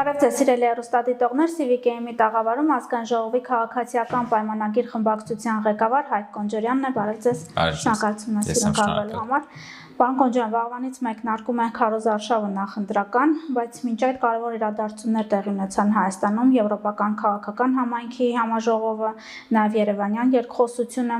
Բարև ձեզ սիրելի հեռուստադիտողներ, CVKM-ի տաղավարում ազգային ժողովի քաղաքացիական պայմանագիր խմբակցության ղեկավար Հայկ Կոնջորյանն է, բարև ձեզ, շնորհակալություն եմ կարգելու համար։ Պարոն Կոնջորյան, վաղվանից մեկնարկում են քարոզարշավը նախընտրական, բայց մինչ այդ կարևոր իրադարձություններ տեղի ունեցան Հայաստանում, Եվրոպական քաղաքական համայնքի համաժողովը, նաև Երևանյան երկխոսությունը։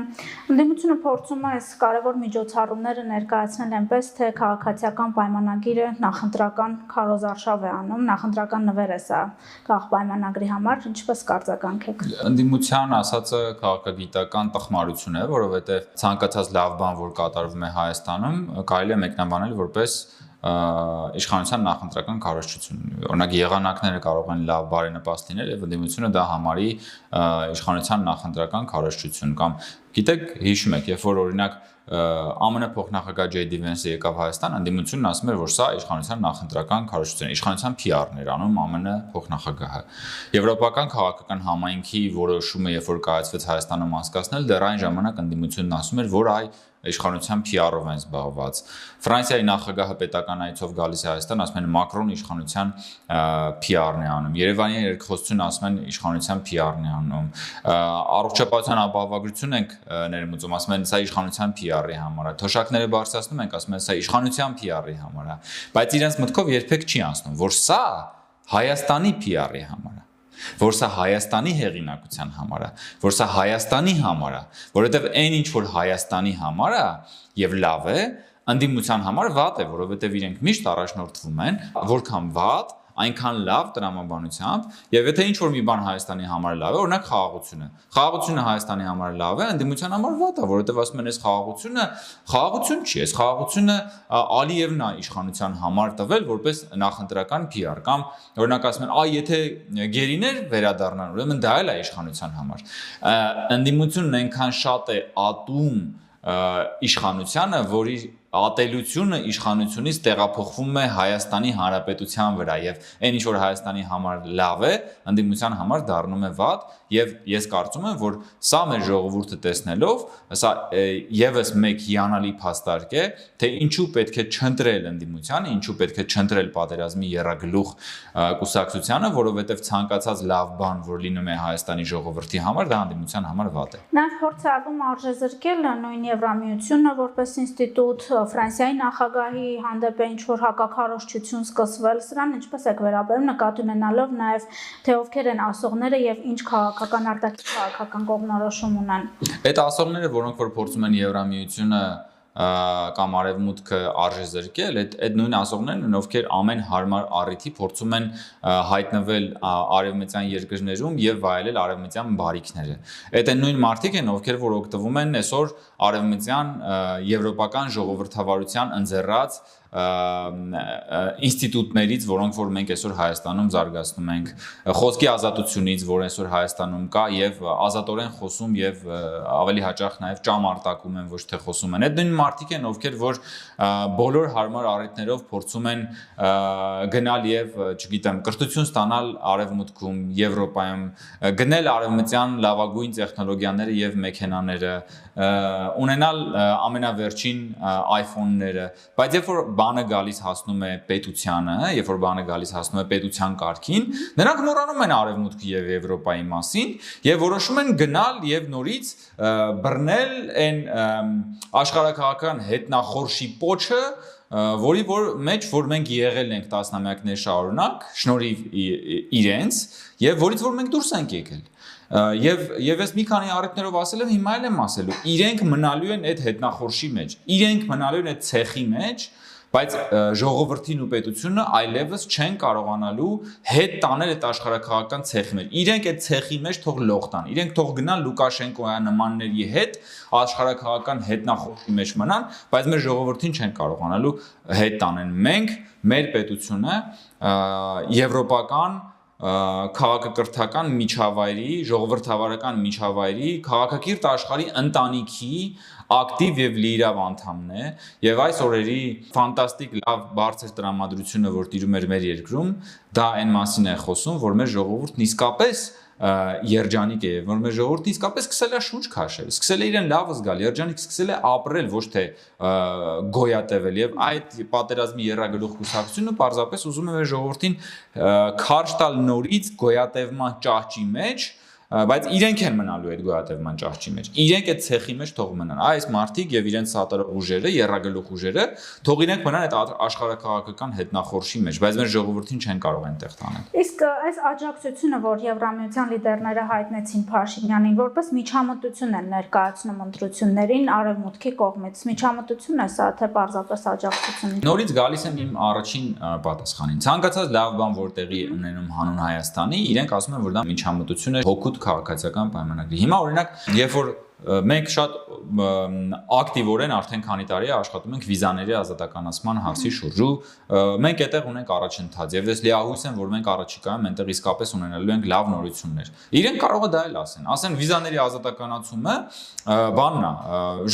Ընդդիմությունը փորձում է այս կարևոր միջոցառումները ներկայացնել այնպես, թե քաղաքացիական պայմանագիրը նախընտրական քարոզարշավ է անում, նախընտրական նվեր է սա քաղաքապայմանագրի համար, ինչպես կարծականք եք։ Ընդդիմության ասածը քաղաքագիտական տխմարություն է, որովհետև ցանկացած լավ բան, որ կատարվում է Հայաստանում, կարելի է մեկնաբանել որպես իշխանության նախընտրական քարոզչություն։ Օրինակ եղանակները կարող են լավ բարենպաստ լինել եւ ընդդիմությունը դա համարի իշխանության նախընտրական քարոզչություն կամ գիտեք, հիշում եք, երբ որ օրինակ ԱՄՆ փոխնախագահ Ջեյ Դի Վենսը եկավ Հայաստան, ընդդիմությունն ասում էր, որ սա իշխանության նախընտրական քարոզչություն է, իշխանության PR-ն էր անում ԱՄՆ փոխնախագահը։ Եվրոպական քաղաքական համայնքի որոշումը, երբ որ կայացվեց Հայաստանում անցկացնել, դեռ այն ժամանակ ընդդիմությունն ասում էր, որ իշխանության PR-ով են զբաղված։ Ֆրանսիայի նախագահը պետական այցով գալիս է Հայաստան, ասում են Մակրոն իշխանության PR-ն է անում։ Երևանի երկխոսությունը ասում են իշխանության PR-ն է անում։ Առողջապահության ապահովագրություն ենք ներմուծում, ասում են սա իշխանության PR-ի համար է։ Թոշակները բարձրացնում ենք, ասում են սա իշխանության PR-ի համար է։ Բայց իրենց մտքով երբեք չի անցնում, որ սա Հայաստանի PR-ի համար է, որ սա Հայաստանի հեղինակության համար է, որ սա Հայաստանի համար է, որովհետև այն ինչ որ Հայաստանի համար է եւ լավ է, ընդդիմության համար վատ է, որովհետև իրենք միշտ առաջնորդվում են, որքան վատ, այնքան լավ տրամաբանությամբ, եւ եթե ինչ որ մի բան Հայաստանի համար լավ է, օրինակ խաղաղությունը։ Խաղաղությունը Հայաստանի համար լավ է, ընդդիմության համար վատ է, որովհետև ասում են, այս խաղաղությունը խաղաղություն չի, այս խաղաղությունը Ալիևն է իշխանության համար տվել որպես նախընտրական PR կամ օրինակ ասում են, եթե գերիներ վերադառնան, ուրեմն դա էլ է իշխանության համար։ Ընդդիմությունն այնքան շատ է ատում իշխանությանը, որի ատելությունը իշխանությունից տեղափոխվում է Հայաստանի Հանրապետության վրա եւ այն ինչ որ Հայաստանի համար լավ է, ընդդիմության համար դառնում է վատ եւ ես կարծում եմ, որ սա մեր ժողովուրդը տեսնելով, սա եւս մեկ հիանալի փաստարկ է, թե ինչու պետք է չընտրել ընդդիմությանը, ինչու պետք է չընտրել պատերազմի եռագլուխ կուսակցությանը, որովհետեւ ցանկացած լավ բան, որ լինում է Հայաստանի ժողովրդի համար, դա ընդդիմության համար վատ է։ Նաեւ փորձ է արվում արժեզրկել նույն Եվրամիությունը որպես ինստիտուտ, Ֆրանսիայի նախագահի հանդեպ է ինչ-որ հակաքարոզչություն սկսվել, սրան ինչպես եք վերաբերում, նկատի ունենալով նաև թե ովքեր են ասողները եւ ինչ քաղաքական արտաքին քաղաքական կողմնորոշում ունեն։ Այդ ասողները, որոնք որ փորձում են Եվրամիությունը կամ արևմուտքը արժեզրկել, այդ նույն ասողներն են, ովքեր ամեն հարմար առիթի փորձում են հայտնվել արևմտյան երկրներում եւ վայելել արևմտյան բարիքները։ Այդ այն նույն մարդիկ են, ովքեր որ օգտվում են այսօր արևմտյան եվրոպական ժողովրդավարության ընձեռած ինստիտուտներից, որոնք որ մենք այսօր Հայաստանում զարգացնում ենք, խոսքի ազատությունից, որ այսօր Հայաստանում կա եւ ազատորեն խոսում եւ ավելի հաճախ նաեւ ճամարտակում են, ոչ թե խոսում են։ Այդ նույն մարդիկ են, ովքեր որ բոլոր հարմար առիթներով փորձում են գնալ եւ, չգիտեմ, կրթություն ստանալ արևմուտքում, Եվրոպայում, գնել արևմտյան լավագույն տեխնոլոգիաները եւ մեքենաները, ունենալ ամենավերջին iPhone-ները, բայց երբ որ բանը գալիս հասնում է պետությանը, երբ որ բանը գալիս հասնում է պետության կարգին, նրանք մոռանում են արևմուտքի եւ Եվրոպայի մասին եւ որոշում են գնալ եւ նորից բռնել այն աշխարհակաղակական հետնախորշի պոչը, որի մեջ որ մենք եղել ենք տասնամյակներ շարունակ, շնորհիվ իրենց եւ որից որ մենք դուրս ենք եկել։ Եվ ես մի քանի առիթներով ասել եմ, հիմա էլ եմ ասելու, իրենք մնալու են այդ հետնախորշի մեջ, իրենք մնալու են այդ ցեխի մեջ, բայց ժողովրդին ու պետությունը այլևս չեն կարողանալու հետ տանել այդ աշխարհակաղակական ցեխի մեջ։ Իրենք այդ ցեխի մեջ թող լող տան, իրենք թող գնան Լուկաշենկոյի նմանների հետ աշխարհակաղակական հետնախորշի մեջ մնան, բայց մեր ժողովրդին չեն կարողանալու հետ տանեն։ Մենք, մեր պետությունը եվրոպական քաղաքակրթական միջավայրի, ժողովրդավարական միջավայրի, քաղաքակիրթ աշխարհի ընտանիքի ակտիվ եւ լիիրավ անդամն է եւ այս օրերի ֆանտաստիկ լավ բարձր տրամադրությունը, որ տիրում էր մեր երկրում, դա այն մասին է խոսում, որ մեր ժողովուրդն իսկապես երջանիկ է, որ մեր ժողովուրդը իսկապես սկսել է շունչ քաշել, սկսել է իրեն լավը զգալ, երջանիկ սկսել է ապրել, ոչ թե գոյատևել եւ այդ պատերազմի եռագլուխ կուսակցությունը պարզապես ուզում է մեր ժողովրդին քարշ տալ նորից գոյատևման ճահճի մեջ, բայց իրենք են մնալու այդ գոյատևման ճահճի մեջ։ Իրենք այդ ցեխի մեջ թող մնան։ Այս մարդիկ եւ իրենց սատարող ուժերը, եռագլուխ ուժերը, թող իրենք մնան այդ աշխարհակաղակական հետնախորշի մեջ, բայց մեր ժողովրդին չեն կարող այնտեղ տանել։ Իսկ այս աջակցությունը, որ Եվրամիության լիդերները հայտնեցին Փաշինյանին, որպես միջամտություն են ներկայացնում ընտրություններին արևմուտքի կողմից, միջամտություն է սա, թե պարզապես աջակցություն։ Նորից գալիս եմ իմ առաջին պատասխանին։ Ցանկացած լավ բան, որ տեղի ունենում հանուն Հայաստանի, իրենք ասում են, որ դա միջամտություն է հօգուտ քաղաքացիական պայմանագրի։ Հիմա օրինակ, երբ որ մենք շատ ակտիվորեն արդեն քանի տարի է աշխատում ենք վիզաների ազատականացման հարցի շուրջ ու մենք այդտեղ ունենք առաջընթաց եւ ես լիահույս եմ որ մենք առաջիկայում այնտեղ իսկապես ունենալու ենք լավ նորություններ իրենք կարող է դա էլ ասեն վիզաների ազատականացումը բանն է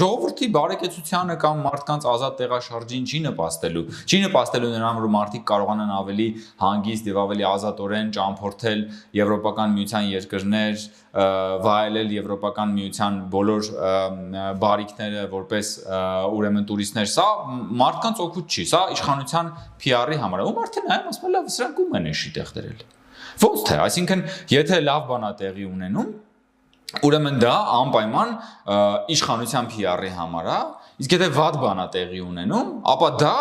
ժողովրդի բարեկեցությանը կամ մարդկանց ազատ տեղաշարժին չի նպաստելու նրան որ մարդիկ կարողանան ավելի հանգիստ եւ ավելի ազատորեն ճամփորդել եվրոպական միության երկրներ վայելել եվրոպական միության բոլոր բարիկները որպես ուրեմն տուրիստներ սա մարդկանց օգուտ չի սա իշխանության PR-ի համար է ու մարդը նայում ասում է լավ սրանք ում են էշի տեղ դրել ոնց թե այսինքն եթե լավ բան է տեղի ունենում ուրեմն դա անպայման իշխանության PR-ի համար է իսկ եթե վատ բան է տեղի ունենում ապա դա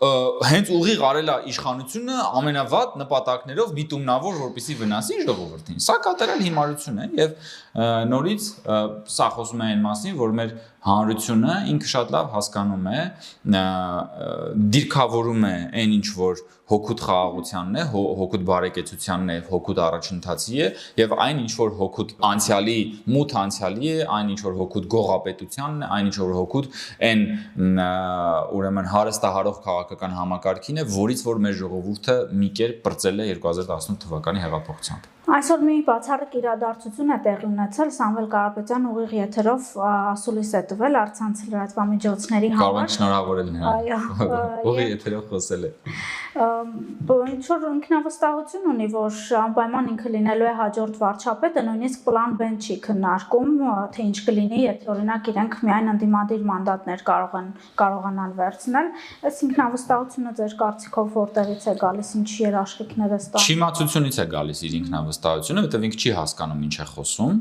հենց ուղիղ արել է իշխանությունը ամենավատ նպատակներով միտումնավոր որպեսի վնասի ժողովրդին սա կատարել հիմարություն է եւ նորից սա խոսում է այն մասին որ մեր հանրությունը ինքը շատ լավ հասկանում է դիրքավորում է այն ինչ որ հոգուտ խաղաղությանն է հոգուտ բարեկեցությանն է հոգուտ առաջընթացի է եւ այն ինչ որ հոգուտ անցյալի մութ անցյալի է այն ինչ որ հոգուտ գողապետությանն է այն ինչ որ հոգուտ այն ուրեմն հարստահարող քաղաքական համակարգին է որից որ մեր ժողովուրդը մի կերպ պրծել է 2018 թվականի հեղափոխությամբ Այսօր մի բացառիկ իրադարձություն է տեղի ունեցել Սամվել Կարապետյան ուղիղ եթերով ասուլիս է տվել առցանց լրատվամիջոցների համար Կարող ենք շնորհավորել նրան ուղիղ եթերով խոսել է Ինչ որ ինքնավստահություն ունի որ անպայման ինքը լինելու է հաջորդ վարչապետը նույնիսկ պլան B-ն չի քննարկում թե ինչ կլինի եթե օրինակ իրենք միայն ընդդիմադիր մանդատներ կարողանան վերցնել այս ինքնավստահությունը ձեր կարծիքով որտեղից է գալիս ինչ երաշխիքներ է ստանում Չիմացությունից է գալիս իր ինքնավստահությունը, որտեղ ինքը չի հասկանում ինչ է խոսում։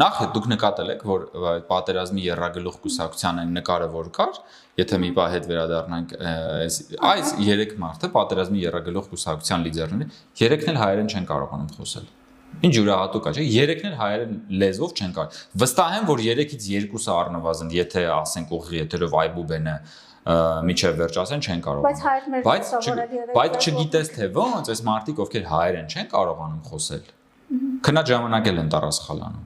Նախ դուք նկատել եք, որ պատերազմի եռագլուխ կուսակցության այն նկարը որ կար, եթե մի պահ հետ վերադառնանք այս 3 մարդը պատերազմի եռագլուխ կուսակցության լիդերները, 3-ն էլ հայերեն չեն կարողանում խոսել։ Ինչ յուրահատուկ է, չէ՞, 3-ն էլ հայերեն լեզվով չեն կարող։ Վստահ եմ, որ 3-ից 2-ը առնվազն, եթե ասենք ուղիղ եթերով այբուբենը միջև վերջ ասեն չեն կարողանում։ Բայց չգիտես թե ոնց այս մարդիկ ովքեր հայերեն չեն կարողանում խոսել։ Քնած ժամանակ են տարածխալանում։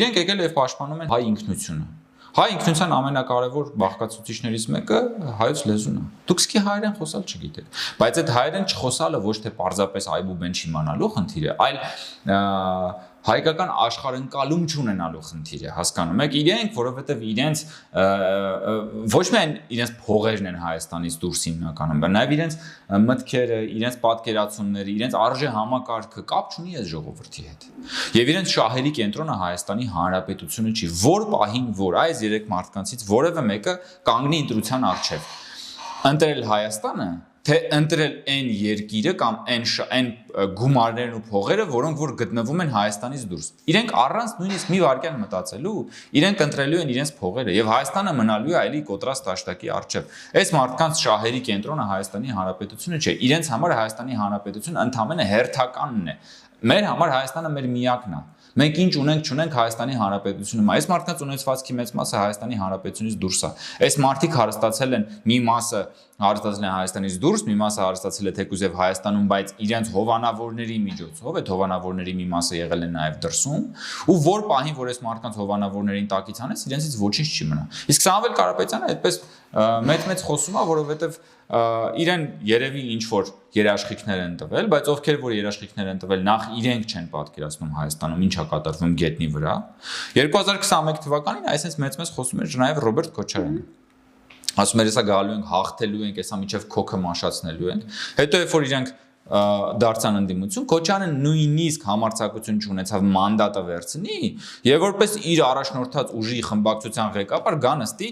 Իրենք եկել եւ պաշտպանում են հայ ինքնությունը։ Հայ ինքնության ամենակարևոր բաղկացուցիչներից մեկը հայոց լեզուն է։ Դուք սկի հայերեն խոսալ չգիտեք, բայց այդ հայերեն չխոսալը ոչ թե պարզապես այբուբեն չիմանալու խնդիր է, այլ հայկական աշխարհընկալում չունենալու խնդիր է, հասկանում եք, իրենք, որովհետև իրենց ոչ միայն իրենց փողերն են Հայաստանից դուրս հիմնականում, բայց նաև իրենց մտքերը, իրենց պատկերացումները, իրենց արժե համակարգը կապ չունի այս ժողովրդի հետ։ Եվ իրենց շահերի կենտրոնը Հայաստանի Հանրապետությունը չի, որ պահին որ այս 3 մարդկանցից որևէ մեկը կանգնի ընտրության առջև։ Ընտրել Հայաստանը թե ընտրել այն երկիրը կամ այն գումարներն ու փողերը, որոնք որ գտնվում են Հայաստանից դուրս։ Իրենք առանց նույնիսկ մի վայրկյան մտածելու, իրենք ընտրելու են իրենց փողերը եւ Հայաստանը մնալու է այլի կոտրած տաշտակի առջև։ Այս մարդկանց շահերի կենտրոնը Հայաստանի Հանրապետությունը չէ, իրենց համար Հայաստանի Հանրապետությունը ընդհանրապես հերթականն է։ Մեր համար Հայաստանը մեր միակն է։ Մենք ինչ ունենք Հայաստանի Հանրապետությունում։ Այս մարդկանց ունեցվածքի մեծ մասը Հայաստանի Հանրապետությունից դուրս է։ Այս մարդիկ հարստացել են մի մասը հարստացել են Հայաստանից դուրս, մի մասը հարստացել է թեկուզ եւ Հայաստանում, բայց իրենց հովանավորների միջոցով, այդ հովանավորների մի մասը եղել է նաեւ դրսում, ու որ պահին որ այս մարդկանց հովանավորներին տակից անես, իրենցից ոչինչ չի մնա։ Իսկ Սամվել Կարապետյանը այդպես մեծ խոսում է, որովհետեւ իրեն երևի ինչ որ երաշխիքներ են տվել, բայց ովքեր որ երաշխիքներ են տվել, նախ իրենք չեն պատկերացնում Հայաստանում ինչա կատարվում գետնի վրա։ 2021 թվականին այսպես մեծ խոսում էր նաև Ռոբերտ Քոչարյանը։ Ասում էր, հեսա գալու ենք, հաղթելու ենք, հեսա միջև քոքը մաշացնելու ենք։ Հետո երբ որ իրենք դարձան ընդդիմություն, Քոչյանը նույնիսկ համարձակություն չունեցավ մանդատը վերցնի եւ որպես իր առաջնորդած ուժի խմբակցության ղեկավար գա նստի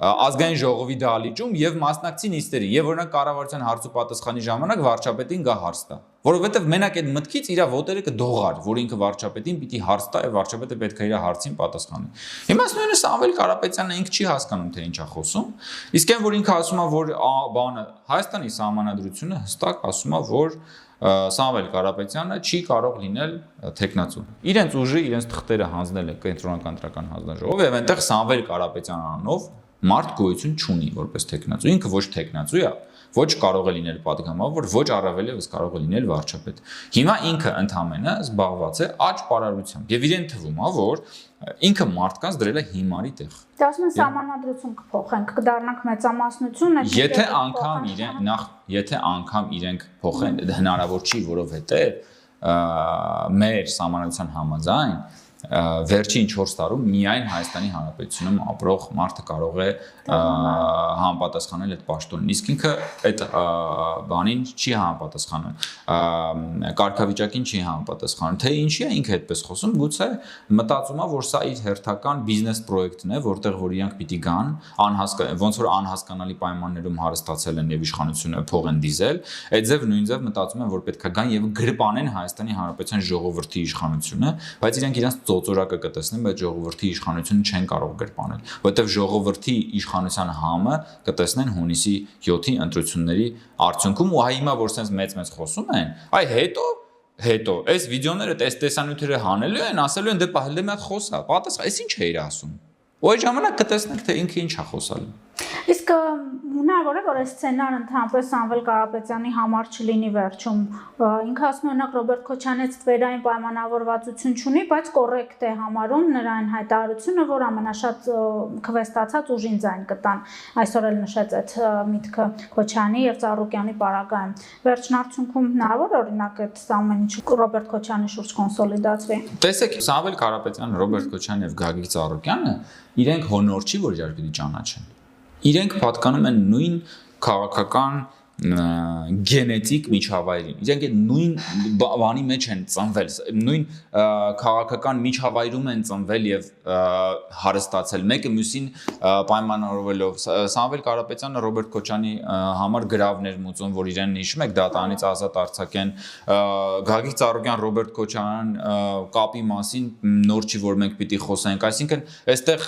ազգային ժողովի դահլիճում եւ մասնակցի նիստերի եւ օրինակ կառավարության հարց ու պատասխանի ժամանակ վարչապետին գա հարց տա, որովհետեւ մենակ այդ մտքից իր ոտերը կդողար, որ ինքը վարչապետին պիտի հարց տա եւ վարչապետը պետք է իր հարցին պատասխանի։ Հիմա նույնը Սամվել Կարապետյանը ինքը չի հասկանում թե ինչ է խոսում, իսկ այն որ ինքը ասում է որ բանը Հայաստանի սահմանադրությունը հստակ ասում է որ Սամվել Կարապետյանը չի կարող լինել տեխնացու։ Իրենց ուժը, իրենց թղթերը հանձնել է կենտրոնական ընտրական հանձնաժողով եւ այնտեղ Սամվել Կարապետյան անունով մարդ գոյություն չունի որպես տեխնացու, ինքը ոչ տեխնացու է, ոչ կարող է լինել պատգամավոր, ոչ առավել եւս կարող է լինել վարչապետ։ Հիմա ինքը ընդհանրապես զբաղված է աճ պարարությամբ եւ իրեն թվում է, որ ինքը մարդկանց դրել է հիմարի տեղ։ Դա ասում են սահմանադրություն կփոխենք, կդառնանք մեծամասնություն, եթե անգամ իրենք փոխեն, հնարավոր չի, որովհետեւ մեր սահմանադրության համաձայն վերջին 4 տարում միայն Հայաստանի Հանրապետությունում ապրող մարդը կարող է համապատասխանել այդ պաշտոնին, իսկ ինքը այդ բանին չի համապատասխանում, կարգավիճակին չի համապատասխանում, թե ինչի է ինքը այդպես խոսում, գուցե մտածում է, որ սա իր հերթական բիզնես պրոյեկտն է, որտեղ որ իրանք պիտի գան, ոնց որ անհասկանալի պայմաններում հարստացել են եւ իշխանությունը փող են դիզել, այդ ձև նույն ձև մտածում են, որ պետք է գան եւ գրպանեն Հայաստանի Հանրապետության ժողովրդի իշխանությունը, բայց իրանք իրանք ծոծորակը կտեսնեն, բայց ժողովրդի իշխանությունը չեն կարող գրպանել, որովհետև ժողովրդի իշխանության համը կտեսնեն հունիսի 7-ի ընտրությունների արդյունքում ու հիմա որ sense մեծ խոսում են, այ հետո այս վիդեոները տեսանյութերը հանելու են, ասելու են դե պահել մի հատ խոսա, պատասխան, այս ինչ է իր ասում։ Ու այդ ժամանակ կտեսնենք թե ինքը ինչ է խոսալու։ Իսկ հնարավոր է որ այս սցենարը ընդհանրապես Սամվել Կարապետյանի համար չլինի վերջում։ Ինքը ասում է օրինակ Ռոբերտ Քոչյանից վերային պայմանավորվածություն չունի, բայց կոռեկտ է համարում նրա այն հայտարարությունը, որ ամենաշատ քվեստացած ուժին ձայն կտան։ Այսօր էլ նշեց այդ միտքը Քոչյանի եւ Ծառուկյանի պարագայում։ Վերջին արդյունքում հնարավոր է օրինակ այդ ամեն ինչ Ռոբերտ Քոչյանի շուրջ կոնսոլիդացվի։ Տեսեք, Սամվել Կարապետյանը, Ռոբերտ Քոչյանը եւ Գագիկ Ծառուկյանը իրենք հոնոր չի, որ իրար պիտի ճանաչեն։ Իրենք պատկանում են նույն քաղաքական գենետիկ միջավայրին։ Իրենք այդ նույն բանի մեջ են ծնվել, նույն քաղաքական միջավայրում են ծնվել եւ հարստացել։ Մեկը մյուսին պայմանավորվելով Սամվել Կարապետյանը Ռոբերտ Քոչյանի համար գրավներ մուծում, որ իրեն հիշում եք դատարանից ազատ արձակեն, Գագիկ Ծառուկյան Ռոբերտ Քոչյան կապի մասին նոր չի որ մենք պիտի խոսենք, այսինքն այստեղ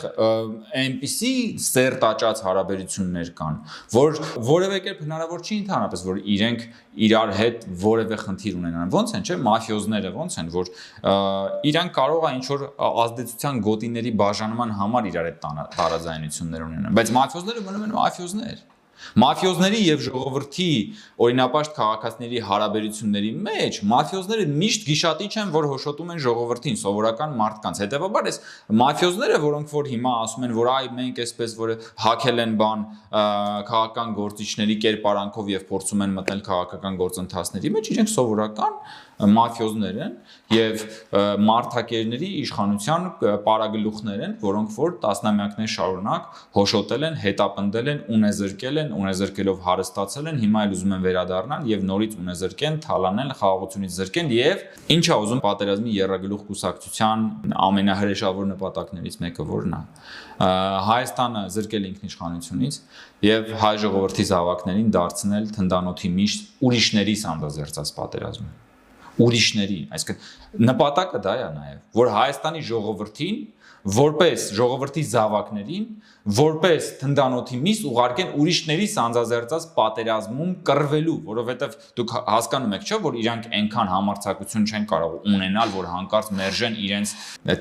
այնպիսի սերտ աճած հարաբերություններ կան, որ որևէ կերպ հնարավոր չի ընդհանրապես որ իրենք իրար հետ որևէ խնդիր ունենան ոնց են չէ մաֆիոզները ոնց են որ իրանք կարող է ինչ որ ազդեցության գոտիների բաժանման համար իրար հետ տարաձայնություններ ունենան բայց մաֆիոզները մնում են մաֆիոզների եւ ժողովրդի օրինապաշտ քաղաքացիների հարաբերությունների մեջ մաֆիոզները միշտ գիշատիչ են որ հոշոտում են ժողովրդին սովորական մարդկանց հետեւաբար այս մաֆիոզները որոնք որ հիմա ասում են որ այ մենք այսպես որ հակել են բան քաղաքական գործիչների կերպարանքով եւ փորձում են մտնել քաղաքական գործընթացների մեջ իրենք սովորական մաֆիոզներ են եւ մարդակերների իշխանության պարագլուխներ են որոնք որ տասնամյակներ շարունակ հոշոտել են հետապնդել են ունեզրկելով հարստացել են հիմա էլ ուզում են վերադառնալ եւ նորից ունեզրկեն թալանեն խաղաղությունից զրկեն եւ ինչա ուզում պատերազմի երրագլուխ կուսակցության ամենահրեշավոր նպատակներից մեկը որն է Հայաստանը զրկել ինքնիշխանությունից եւ հայ ժողովրդի զավակներին դարձնել թնդանոթի միշտ ուրիշների սանդազերծած պատերազմը ուրիշների, այսինքն նպատակը դա է նաև, որ Հայաստանի ժողովրդին, որպես ժողովրդի զավակներին, որպես թնդանոթի միս ուղարկեն ուրիշների սանձազերծած պատերազմում կռվելու, որովհետև դուք հասկանում եք, չէ՞, որ իրանք այնքան համարձակություն չեն կարող ունենալ, որ հանկարծ մերժեն իրենց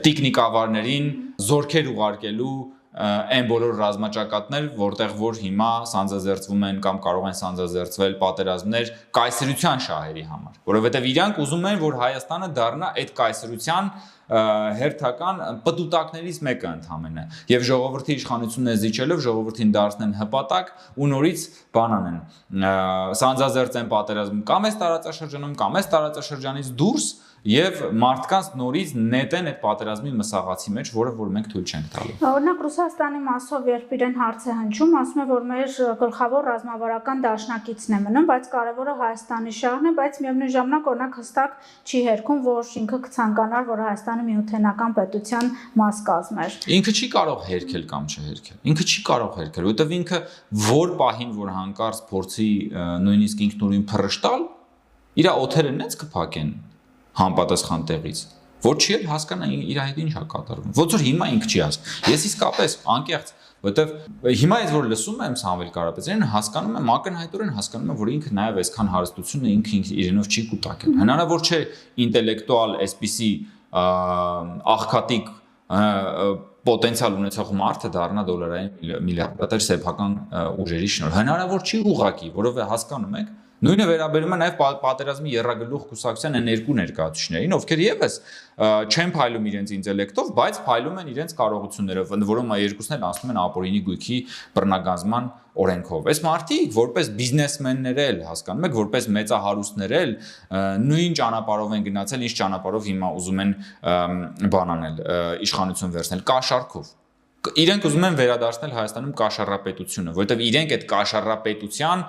տիկնիկավարներին զորքեր ուղարկելու այն բոլոր ռազմաճակատներ, որտեղ որ հիմա սանձազերծվում են կամ կարող են սանձազերծվել պատերազմներ կայսրության շահերի համար, որովհետև իրանք ուզում են, որ Հայաստանը դառնա այդ կայսրության հերթական պտուտակներից մեկը ընդհանրապես եւ ժողովրդի իշխանությունն զիջելով ժողովրդին դարձնեն հպատակ ու նորից բան անեն սանձազերծեն պատերազմ կամ այս տարածաշրջանում կամ այս տարածաշրջանից դուրս եւ մարդկանց նորից նետեն այդ պատերազմի մսաղացի մեջ, որը որ մենք թույլ չենք տալու։ Օրինակ Ռուսաստանի մասով երբ իրեն հարց է հնչում, ասում է, որ մեր գլխավոր ռազմավարական դաշնակիցն է մնում, բայց կարևորը Հայաստանի շահն է, բայց միևնույն ժամանակ օրինակ հստակ չի հերքում, որ ինքը կցանկանար, որ Հայաստանը միութենական պետության մաս կազմեր։ Ինքը չի կարող հերքել կամ չհերքել։ Ինքը չի կարող հերքել, որովհետեւ ինքը որ պահին որ հանկարծ փորձի նույնիսկ ինքնուրույն փռշտալ, իր օթերը նենց կփակեն համապատասխան տեղից, որ չի էլ հասկանա իր հետ ինչ է կատարվում։ Ոնց որ հիմա ինքը չի հասկանում։ Ես իսկապես անկեղծ, որովհետև հիմա ես որ լսում եմ Սամվել Կարապետյանին, հասկանում եմ ակնհայտորեն հասկանում եմ, որ ինքը նաև այսքան հարստությունը ինքը իրենով չի կուտակել։ Հնարավոր չէ ինտելեկտուալ այսպիսի աղքատիկ պոտենցիալ ունեցող մարդը դառնա դոլարային միլիարդատեր սեփական ուժերի շնորհիվ։ Հնարավոր չի ուղղակի, որովհետև հասկանում եք նույնը վերաբերում է նաև պատերազմի եռագլուխ կուսակցության այն երկու ներկայացուցիչներին, ովքեր եւս չեն փայլում իրենց ինտելեկտով, բայց փայլում են իրենց կարողություններով, ընդ որում երկուսն էլ անցնում են ապօրինի գույքի բռնագանձման օրենքով։ Այս մարդիկ որպես բիզնեսմեններ էլ, հասկանում եք, որպես մեծահարուստներ էլ նույն ճանապարհով են գնացել, ինչ ճանապարհով հիմա ուզում են բան անել, իշխանություն վերցնել կաշառքով։ Իրենք ուզում են վերադարձնել Հայաստանում կաշառապետությունը, որովհետև իրենք այդ կաշառապետության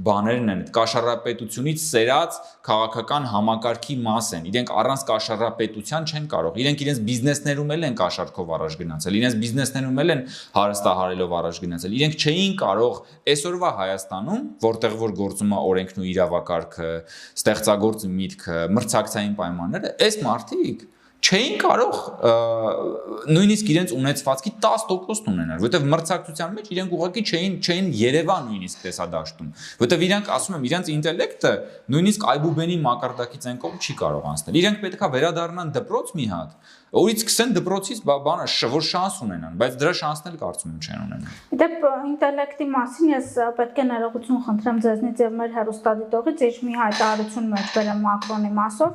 բաներն են, այդ կաշառապետությունից սերած քաղաքական համակարգի մաս են։ Իրենք առանց կաշառապետության չեն կարող։ Իրենք իրենց բիզնեսներում էլ են կաշառքով առաջ գնացել, իրենց բիզնեսներում էլ են հարստահարելով առաջ գնացել։ Իրենք չէին կարող այսօրվա Հայաստանում, որտեղ որ գործում է օրենքն ու իրավակարգը, ստեղծագործ միտքը, մրցակցային պայմանները, այս մարդիկ չէին կարող նույնիսկ իրենց ունեցվածքի 10% ունենալ, որովհետև մրցակցության մեջ իրենք ուղղակի չէին Երևան նույնիսկ տեսադաշտում, որովհետև իրենք ասում եմ իրենց ինտելեկտը նույնիսկ Այբուբենի մակարդակից այն կողմ չի կարող անցնել։ Իրենք պետքա վերադառնան դպրոց մի հատ, որից սկսեն դպրոցից բանը որ շանս ունենան, բայց դրա շանսն էլ կարծում եմ չեն ունենա։ Դեպ ինտելեկտի մասին ես պետք է ներողություն խնդրեմ ձեզնից եւ մեր հեռուստադիտողից, ինչ մի հայտարարություն մեջ բերեմ Մակրոնի մասով։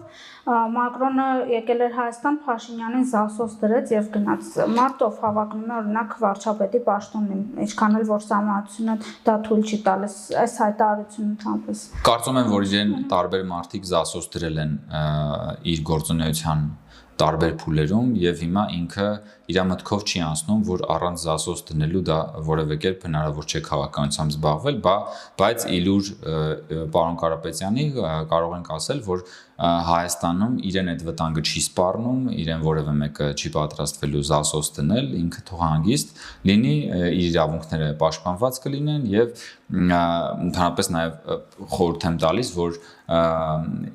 Մակրոնը եկել էր Հայաստան, Փաշինյանին զասոս դրեց եւ գնաց։ Մարտով հավակնում է օրինակ վարչապետի պաշտոնին, ինչքան էլ որ համացությունը դա թույլ չի տալիս։ Այս հայտարարությունը ընդհանրապես կարծում եմ, որ իրեն տարբեր մարդիկ զասոս դրել են իր գործունեության տարբեր փուլերում եւ հիմա ինքը իր մտքով չի անցնում, որ առանց զասոս դնելու դա որևէ կերպ հնարավոր չէ քաղաքականությամբ զբաղվել, բայց իլուր պարոն Կարապետյանի կարող ենք ասել, որ Հայաստանում իրեն այդ վտանգը չի սպառնում, իրեն որևէ մեկը չի պատրաստվելու զասոս դնել, ինքը թող հանգիստ լինի, իր իրավունքները պաշտպանված կլինեն եւ ընդհանրապես նաեւ խորհուրդ եմ տալիս, որ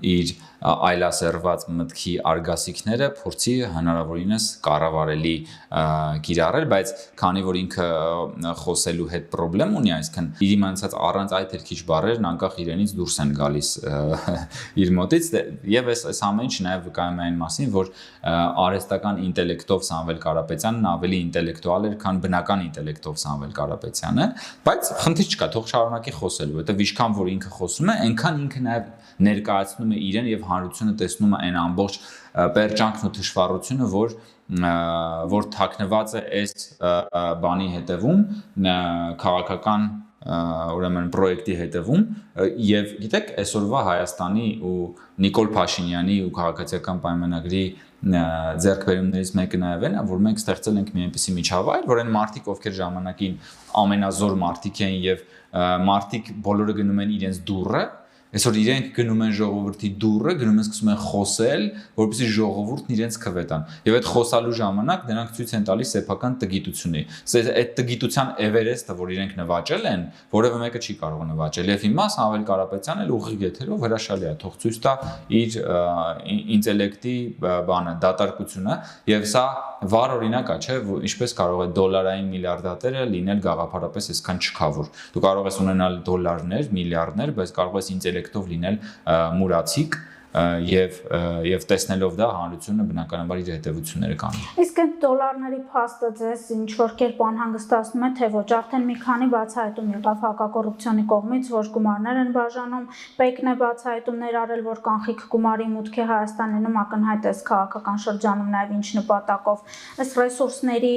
իր այլասերված մտքի արգասիքները փորձի հնարավորինս կառավարելի կիրառել, բայց քանի որ ինքը խոսելու հետ խնդրեմ ունի, այսինքն իր իմանացած առանց այդ երկիչ բառերն անկախ իրենից դուրս են գալիս իր մոտից եւ այս ամեն ինչը նաեւ վկայում է այն մասին, որ արհեստական ինտելեկտով Սամվել Կարապետյանն ավելի ինտելեկտուալ էր, քան բնական ինտելեկտով Սամվել Կարապետյանը, բայց խնդիր չկա, թող շարունակի խոսել, որովհետեւ ինչքան որ ինքը խոսում է, այնքան ինքը նաեւ ներկայացնում է իրեն եւ հանրությունը տեսնում է այն ամբողջ պերճանքն ու թշվառությունը, որ թաքնված է այս բանի հետևում, քաղաքական ուրեմն պրոյեկտի հետևում եւ գիտեք այսօրվա Հայաստանի ու Նիկոլ Փաշինյանի ու քաղաքացիական պայմանագրի ձեռքբերումներից մեկը նաեւ այն է, որ մենք ստեղծել ենք մի այնպիսի միջավայր, որ այն մարդիկ, ովքեր ժամանակին ամենազոր մարդիկ են եւ մարդիկ բոլորը գնում են իրենց դուռը, այսօր իրենք գնում են ժողովրդի դուռը, գնում են սկսում են խոսել, որպեսզի ժողովուրդն իրենց քվետան։ Եվ այդ խոսալու ժամանակ նրանք ցույց են տալիս սեփական տգիտությունը։ Այդ տգիտության էվերեստը, որ իրենք նվաճել են, որևէ մեկը չի կարող նվաճել։ Եվ հիմա Սամվել Կարապետյանն էլ ուղիղ եթերով հրաշալի է, թող ցույց տա իր ինտելեկտի բանը, դատարկությունը, եւ սա վառ օրինակ է, չէ՞, ինչպես կարող է դոլարային միլիարդատերը լինել գաղափարապես այսքան չքավոր։ Դու կարող ես ունենալ դոլարներ, միլիարդներ, բայց կարող ես ինտելեկտով լինել մուրացիկ եւ տեսնելով դա հանրությունը բնականաբար իր հետևությունները կանի։ Իսկ այդ դոլարների փաստը ձեզ ինչ որ կերպ անհանգստացնում է, թե ոչ, արդեն մի քանի բացահայտում եղավ հակակոռուպցիոնի կողմից, որ գումարներ են բաժանում, ՊԵԿ-ն է բացահայտում ներառել, որ կանխիկ գումարի մուտք է Հայաստանում ակնհայտ է քաղաքական շրջանում, նաեւ ինչ նպատակով, ըստ ռեսուրսների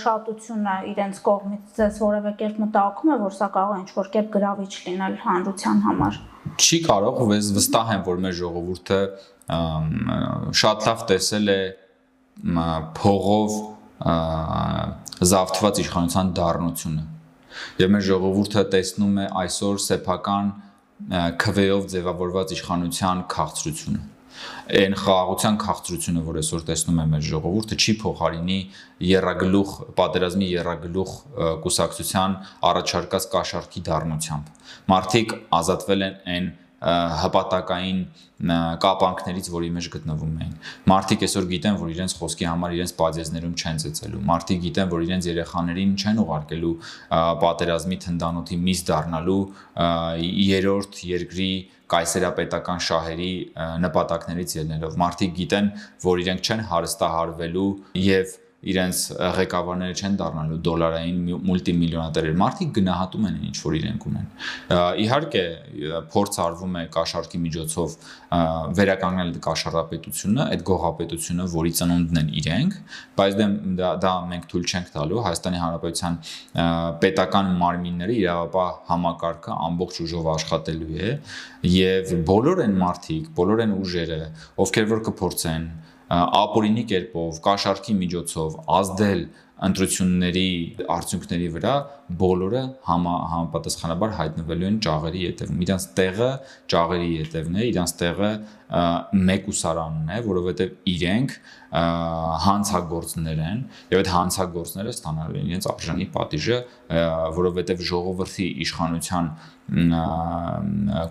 շատությունը իրենց կողմից ձեզ որևէ կերպ մտահոգում է, որ սա կարող է ինչ որ կերպ գրավիչ լինել հանրության համար։ Չի կարող, վստահ եմ, որ մեր ժողովուրդը շատ լավ տեսել է փողով զավթված իշխանության դառնությունը եւ մեր ժողովուրդը տեսնում է այսօր սեփական քվեով ձևավորված իշխանության քաղցրությունը այն խաղաղության քաղցրությունը, որ այսօր տեսնում է մեր ժողովուրդը, չի փոխարինի եռագլուխ պատերազմի եռագլուխ կուսակցության առաջարկած կաշառքի դառնությամբ մարդիկ ազատվել են այն հպատակային կապանքներից, որի մեջ գտնվում էին։ Մարդիկ այսօր գիտեն, որ իրենց խոսքի համար իրենց բաժեզներում չեն ծեծելու։ Մարդիկ գիտեն, որ իրենց երեխաներին չեն ուղարկելու պատերազմի թնդանոթի միս դառնալու երրորդ երկրի կայսերապետական շահերի նպատակներից ելնելով։ Մարդիկ գիտեն, որ իրենք չեն հարստահարվելու եւ իրենց ղեկավարները չեն դառնալու դոլարային մուլտիմիլիոնատերեր, մարդիկ գնահատում են ինչ որ իրենք ունեն։ Իհարկե փորձ արվում է կաշառքի միջոցով վերականգնել կաշառապետությունը, այդ գողապետությունը, որի ծնունդն են իրենք, բայց դա մենք թույլ չենք տալու։ Հայաստանի Հանրապետության պետական մարմինները իրավապահ համակարգը ամբողջ ուժով աշխատելու է եւ բոլոր այն մարդիկ, բոլոր այն ուժերը, ովքեր որ կփորձեն ապօրինի կերպով, կաշառքի միջոցով ազդել ընտրությունների արդյունքների վրա, բոլորը համապատասխանաբար հայտնվելու են ճաղերի ետևում։ Իրանց տեղը ճաղերի ետևն է, իրանց տեղը մեկուսարանն է, որովհետև իրենք հանցագործներ են եւ այդ հանցագործները ստանալու են իրենց արժանի պատիժը, որովհետև ժողովրդի իշխանության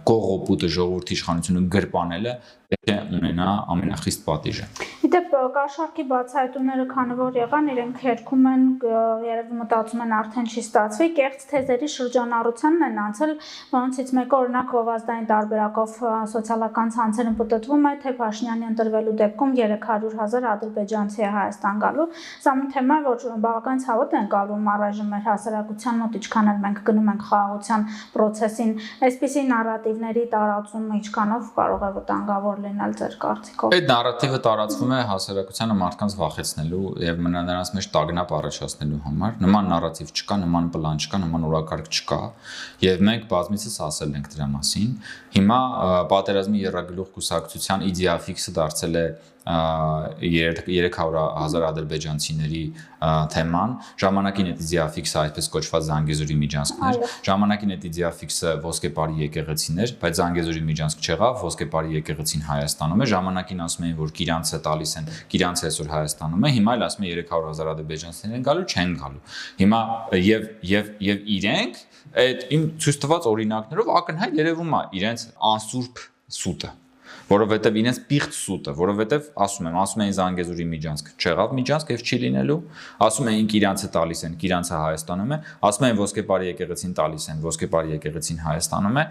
կողոպուտը ժողովրդի իշխանությունը գրպանելը պետք է ունենա ամենախիստ պատիժը։ Իդեպ կաշառքի բացահայտումները քանի որ եղան, իրենք հերքում են, երևի մտածում են արդեն չի ստացվի, կեղծ թեզերի շրջանառությանն են անցել, որոնցից մեկը օրինակ գովազդային տարբերակով սոցիալական ցանցերում պատտվում է, թե Փաշինյանի ընտրվելու դեպքում 300,000 ադրբեջանցի է Հայաստան գալու։ Սա մի թեմա է, որ բավական ցավոտ են կալվում առայժմ մեր հասարակության մոտ, ինչքան էլ մենք գնում ենք խաղաղության process-ին, այսպիսի նարատիվների տարածումը ինչքանով կարող է վտանգավոր լինել ձեր կարծիքով։ Այդ նարատիվը տարածվում է հասարակությանը մարդկանց վախեցնելու եւ նրանց մեջ տագնապ առաջացնելու համար։ Նման նարատիվ չկա, նման պլան չկա, նման օրակարգ չկա եւ մենք բազմիցս ասել ենք դրա մասին։ Հիմա պատերազմի եռագլուխ կուսակցության իդեաֆիքսը դարձել է 300,000 ադրբեջանցիների թեման, ժամանակին այդ իդեաֆիքսը այսպես կոչված Զանգեզուրի միջանցքներ, ժամանակին այդ իդեաֆիքսը ոսկեպարի եկեղեցիներ, բայց Զանգեզուրի միջանցք չեղավ, ոսկեպարի եկեղեցին Հայաստանում է, ժամանակին ասում էին, որ Կիրանցը տալիս են, Կիրանցը այսօր Հայաստանում է, հիմա էլ ասում են 300,000 ադրբեջանցիներ են գալու, չեն գալու։ Հիմա եւ իրենք այդ իմ ցույց տված օրինակներով ակնհայտ երևում է իրենց անսուրբ սուտը, որովհետև իրենց պիղծ սուտը, որովհետև ասում էին Զանգեզուրի միջանցք չեղավ միջանցք եւ չի լինելու, ասում էին Կիրանցը տալիս են, Կիրանցը Հայաստանում է, ասում էին ոսկեպարի եկեղեցին տալիս են, ոսկեպարի եկեղեցին Հայաստանում է,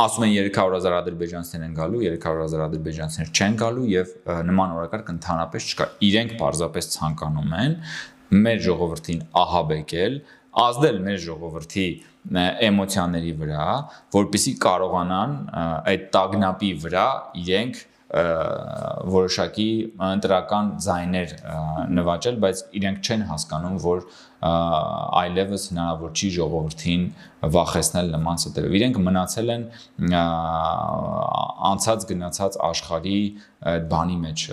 ասում են 300,000 ադրբեջանցիներ են գալու, 300,000 ադրբեջանցիներ չեն գալու եւ նման օրակարգ ընդհանրապես չկա։ Իրենք պարզապես ցանկանում են մեր ժողովրդին ահաբեկել, ազդել մեր ժողովրդի էմոցիաների վրա, որպեսզի կարողանան այդ տագնապի վրա իրենք որոշակի ընտրական ձայներ նվաճել, բայց իրենք չեն հասկանում, որ այլևս հնարավոր չի ժողովրդին վախեցնել նման ստերով։ Իրենք մնացել են անցած գնացած աշխարհի այդ բանի մեջ,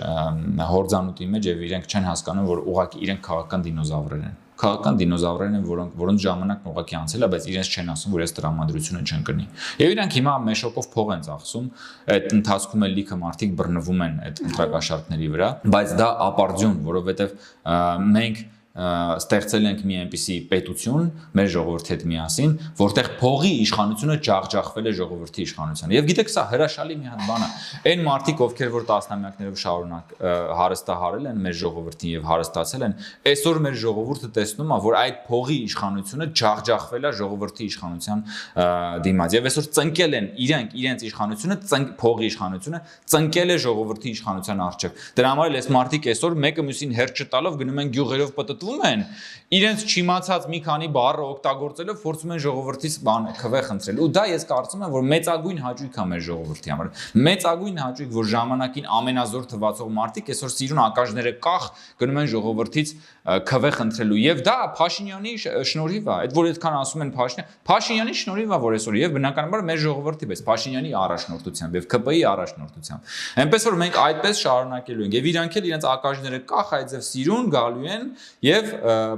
հորձանուտի մեջ եւ իրենք չեն հասկանում, որ ուղղակի իրենք քաղաքական դինոզավրեր են։ Քաղաքական դինոզավրերն են, որոնց ժամանակն ուղղակի անցել է, բայց իրենց չեն ասում, որ այս տրամադրությունը չեն կրնի։ Եվ իրանք հիմա մեշոկով փող են ծախսում, այդ ընթացքում էլ լիքը մարդիկ բռնվում են այդ ընտրակաշառքների վրա, բայց դա ապարդյուն, որովհետև մենք ստեղծել ենք մի այնպիսի պետություն մեր ժողովրդի հետ միասին, որտեղ փողի իշխանությունը ջախջախվել է ժողովրդի իշխանությանը։ Եվ գիտեք, սա հրաշալի մի հատ բան է։ Այն մարդիկ, ովքեր որ տասնամյակներով շարունակ հարստահարել են մեր ժողովրդին եւ հարստացել են, այսօր մեր ժողովուրդը տեսնում է, որ այդ փողի իշխանությունը ջախջախվել է ժողովրդի իշխանության դիմաց։ Եվ այսօր ծնկել են իրենց իշխանությունը, փողի իշխանությունը ծնկել է ժողովրդի իշխանության առջև։ Դրա համար էլ այս մարդիկ այսօր մեկը մյուսին հերթ չտալով գնում են գյուղերով պատտվում են, իրենց չիմացած մի քանի բառը օգտագործելով փորձում են ժողովրդից քվե խնդրել։ Ու դա ես կարծում եմ, որ մեծագույն հաճույք է մեր ժողովրդի համար։ Մեծագույն հաճույք, որ ժամանակին ամենազոր թվացող մարդիկ այսօր սիրուն ակաժները կախ գնում են ժողովրդից քվե խնդրելու։ Եվ դա Փաշինյանի շնորհիվ է։ Այդ որ այդքան ասում են Փաշինյանի շնորհիվ է, որ այսօր եւ բնականաբար մեր ժողովրդի պես Փաշինյանի առաջնորդությամբ եւ ԿՊ-ի առաջնորդությամբ։ Այնպես որ մենք այդպես շարունակելու ենք եւ իրանք էլ իրենց ակաժները կախ այդ ձև սիրուն գալու են եւ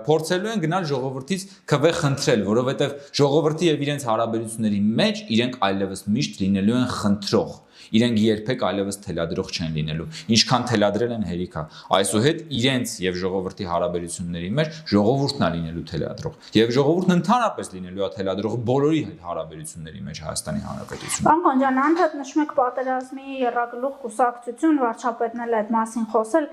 փորձելու են գնալ ժողովրդից քվե խնդրել, որովհետեւ ժողովրդի եւ իրենց հարաբերությունների մեջ իրենք այլևս միշտ լինելու են խնդրող։ Իրենք երբեք այլևս թելադրող չեն լինելու։ Ինչքան թելադրել են հերիքա։ Այսուհետ իրենց եւ ժողովրդի հարաբերությունների մեջ ժողովուրդն է լինելու թելադրող։ Եվ ժողովուրդն ընդհանրապես լինելու է թելադրող բոլորի հետ հարաբերությունների մեջ Հայաստանի Հանրապետությունում։ Պարոն Կոնջյան, անդադ նշում եք պատերազմի եռագլուխ կուսակցություն, վարչապետն էլ այդ մասին խոսել։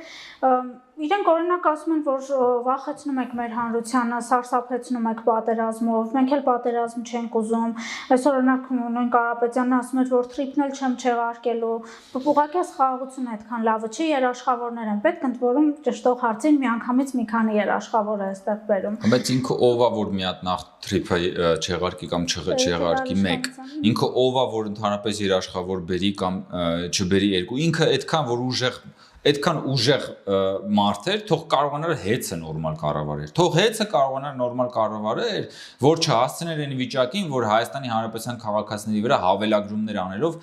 Իրենք օրինակ ասում են, որ վախեցնում եք մեր հանրությանը, սարսափեցնում եք պատերազմով, մենք էլ պատերազմ չենք ուզում։ Այսօր օրինակ նույն Կարապետյանն ասում էր, որ թրիփն էլ չեմ չեղարկելու։ Ուղղակի խաղաղությունը այդքան լավը չի, երաշխավորներ են պետք, ընդ որում ճշտող հարցին միանգամից մի քանի երաշխավոր է այստեղ բերում։ Բայց ինքը ով է, որ մի հատ նախ թրիփը չեղարկի կամ չեղարկի մեկ։ Ինքը ով է, որ ընդհանրապես երաշխավոր բերի կամ չբերի երկու։ Ինքը այդքան ուժեղ մարդ էր, թող կարողանար հեծը նորմալ կառավարել։ Թող հեծը կարողանար նորմալ կառավարել, որ չհասցներ այն վիճակին, որ Հայաստանի Հանրապետության քաղաքացիների վրա հավելագրումներ անելով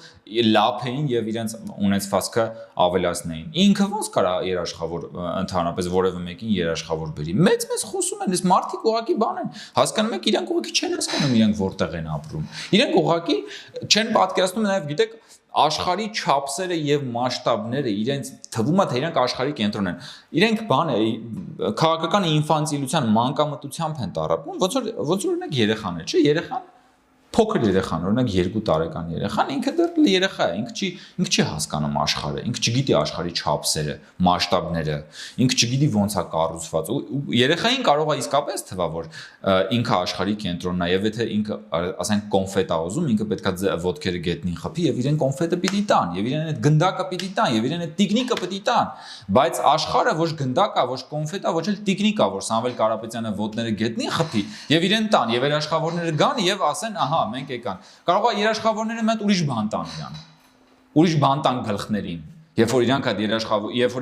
լափեին եւ իրենց ունեցվածքը ավելացնեին։ Ինքը ոնց կարա երաշխավոր ընդհանրապես որևէ մեկին երաշխավոր բերի։ Մեծ խոսում են, այս մարդիկ ուղղակի բան են։ Հասկանում եք, իրանք ուղղակի չեն հասկանում իրենք որտեղ են ապրում։ Իրենք ուղղակի չեն պատկերացնում նաեւ գիտեք աշխարհի չափսերը եւ մասշտաբները իրենց թվում է թե իրանք աշխարհի կենտրոնն են։ Իրենք բան է քաղաքական ինֆանտիլության մանկամտությամբ են տառապում, ոնց որ օրինակ երեխան է, չէ՞, երեխան փոքր երեխան, օրինակ 2 տարեկան երեխան, ինքը դեռ երեխա է, ինքը չի հասկանում աշխարհը, ինքը չգիտի աշխարհի չափսերը, մասշտաբները, ինքը չգիտի ոնց է կառուցված։ Երեխային կարող է իսկապես թվա, որ ինքը աշխարհի կենտրոնն է, եւ եթե ինքը, ասենք, կոնֆետ է ուզում, ինքը պետքա ոտքերը գետնին խփի եւ իրեն կոնֆետը պիտի տան, եւ իրեն այդ գնդակը պիտի տան, եւ իրեն այդ տիկնիկը պիտի տան։ Բայց աշխարհը ոչ գնդակ է, ոչ կոնֆետ է, ոչ էլ տիկնիկ է, որ Սամվել Կարապետյանը ոտները գետնին խփի եւ իրեն տան, եւ երաշխավորները գան եւ ասեն, ահա մենք եկան։ Կարող է երաշխավորները մեծ ուրիշ բան տան իրան։ Ուրիշ բան տան գլխներին։ Երբ որ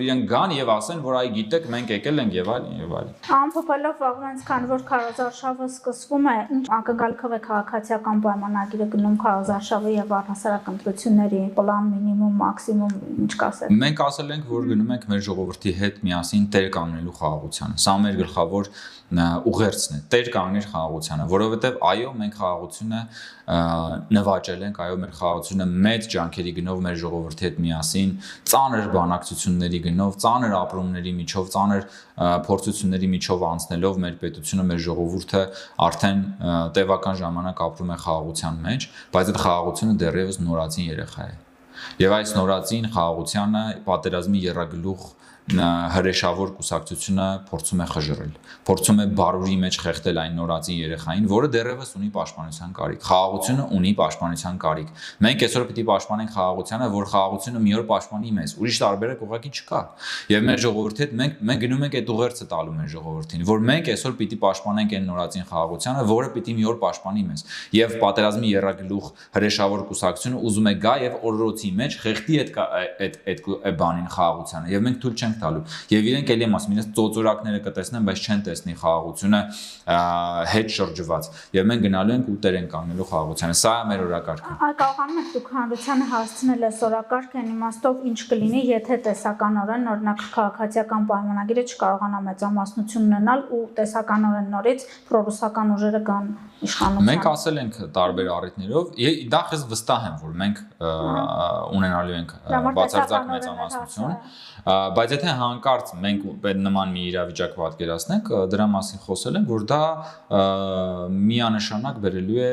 իրանք գան եւ ասեն, որ այ գիտեք, մենք եկել ենք եւ այլն եւ այլն։ Ամփոփելով վաղուց, քանի որ քարոզարշավը սկսվում է, ինչ ակնկալքով է քաղաքացիական պայմանագիրը գնում քարոզարշավի եւ առհասարակ ընտրությունների պլան մինիմում, մաքսիմում, ինչ կասեք։ Մենք ասել ենք, որ գնում ենք մեր ժողովրդի հետ միասին տեր կանգնելու խաղաղությանը։ Սա մեր գլխավոր ուղերձն է, տեր կանգնել խաղաղությանը, որովհետեւ այո, մենք խաղաղությունը նվաճել ենք, այո, մեր խաղաղությունը մեծ ջանքերի գնով մեր ժողովրդի հետ միասին ծանր բանակցությունների գնով, ծանր ապրումների միջով, ծանր փորձությունների միջով անցնելով մեր պետությունը, մեր ժողովուրդը արդեն տևական ժամանակ ապրում է խաղաղության մեջ, բայց այդ խաղաղությունը դեռևս նորածին երեխա է։ Եվ այս նորածին խաղաղությանը պատերազմի եռագլուխ հրեշավոր կուսակցությունը փորձում է խժռել, փորձում է բարուրի մեջ խեղդել այն նորածին երեխային, որը դեռևս ունի պաշտպանության կարիք։ Խաղաղությունը ունի պաշտպանության կարիք։ Մենք այսօր պիտի պաշտպանենք խաղաղությանը, որ խաղաղությունը մի օր պաշտպանի մեզ։ Ուրիշ տարբերակ ուղղակի չկա։ Եվ մեր ժողովրդի հետ մենք գնում ենք այդ ուղերձը տալու մեր ժողովրդին, որ մենք այսօր պիտի պաշտպանենք այն նորածին խաղաղությանը, որը պիտի մի օր պաշտպանի մեզ։ Եվ պատերազմի եռագլուխ հրեշավոր կուսակցությունը ուզում է գա եւ օրորոցի մեջ խեղդի այդ բանին խաղաղությանը։ Եվ մենք թույլ չենք տալու։ Եվ իրենք էլի եմ ասում, իրենց ծոծորակները կտեսնեն, բայց չեն տեսնի խաղաղությունը հետ շրջված։ Եվ մենք գնալու ենք ու տեր ենք կանգնելու խաղաղությանը։ Սա է մեր օրակարգը։ Կարողանում եք դուք հանրությանը հասցնել այս օրակարգը այն իմաստով, ինչ կլինի, եթե տեսականորեն օրինակ քաղաքացիական պայմանագիրը չկարողանա մեծամասնություն ունենալ ու տեսականորեն նորից պրոռուսական ուժերը կան իշխանության։ Մենք ասել ենք տարբեր առիթներով, դա խես վստահ եմ, որ մենք ունենալու ենք բացարձակ մեծամասնություն, բայց եթե եթե հանկարծ մենք նման մի իրավիճակ պատկերացնենք, դրա մասին խոսել են, որ դա միանշանակ բերելու է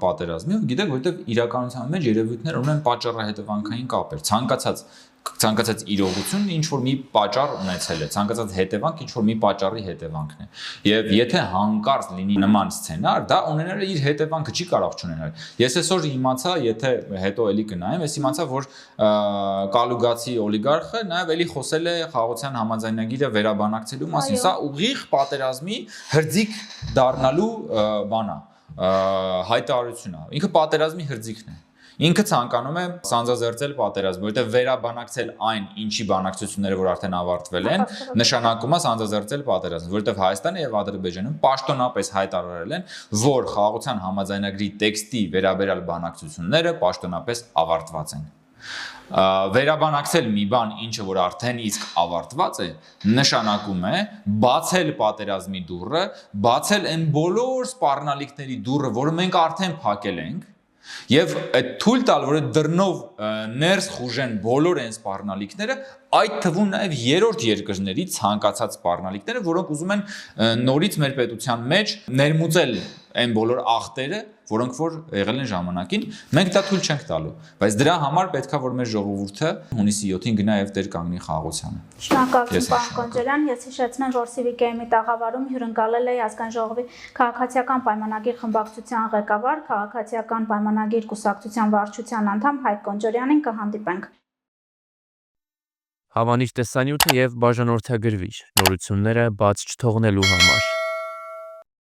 պատերազմի, գիտեք, որովհետև իրականության մեջ երևույթներ ունեն պատճառահետևանքային կապեր, ցանկացած իրողություն ինչ որ մի պատճառ ունեցել է, ցանկացած հետևանք ինչ որ մի պատճառի հետևանքն է։ Եվ եթե հանկարծ լինի նման սցենար, դա ունենալը իր հետևանքը չի կարող չունենալ։ Ես այսօր իմացա, եթե հետո էլի կնայեմ, ես իմացա, որ կալուգացի օլիգարխը նաև էլի խոսել է խաղաղության համաձայնագիրը վերաբանակցելու մասին։ Սա ուղիղ պատերազմի հրձիկ դառնալու բան է, հայտարարություն է։ Ինքը պատերազմի հրձիկն է։ Ինքը ցանկանում է սանձազերծել պատերազմը, որովհետև վերաբանակցել այն, ինչի բանակցությունները, որ արդեն ավարտվել են, նշանակում է սանձազերծել պատերազմը, որովհետև Հայաստանը եւ Ադրբեջանը պաշտոնապես հայտարարել են, որ խաղաղության համաձայնագրի տեքստի վերաբերյալ բանակցությունները պաշտոնապես ավարտված են։ Վերաբանակցել մի բան, ինչը որ արդեն իսկ ավարտված է, նշանակում է բացել պատերազմի դուռը, բացել այն բոլոր սպառնալիքների դուռը, որը մենք արդեն փակել ենք, եւ այդ թույլ տալ, որ այդ դռնով ներս խուժեն բոլոր այն սպառնալիքները, այդ թվում նաեւ երրորդ երկրների ցանկացած սպառնալիքները, որոնք ուզում են նորից մեր պետության մեջ ներմուծել այն բոլոր աղտերը, որոնք որ եղել են ժամանակին, մենք դա թույլ չենք տալու, բայց դրա համար պետքա որ մեր ժողովուրդը հունիսի 7-ին գնա եւ դեր կանգնի խաղաղությանը։ Շնորհակալություն, պարոն Կոնջարյան, ես հիշեցնեմ, որ CVK-ի տաղավարում հյուրընկալել է ազգային ժողովի քաղաքացիական պայմանագիր խմբակցության ղեկավար, քաղաքացիական պայմանագիր կուսակցության վարչության անդամ Հայկ Կոնջարյանին, կհանդիպենք։ Հավանիր տեսանյութը եւ բաժանորդագրվիչ նորությունները բաց չթողնելու համար։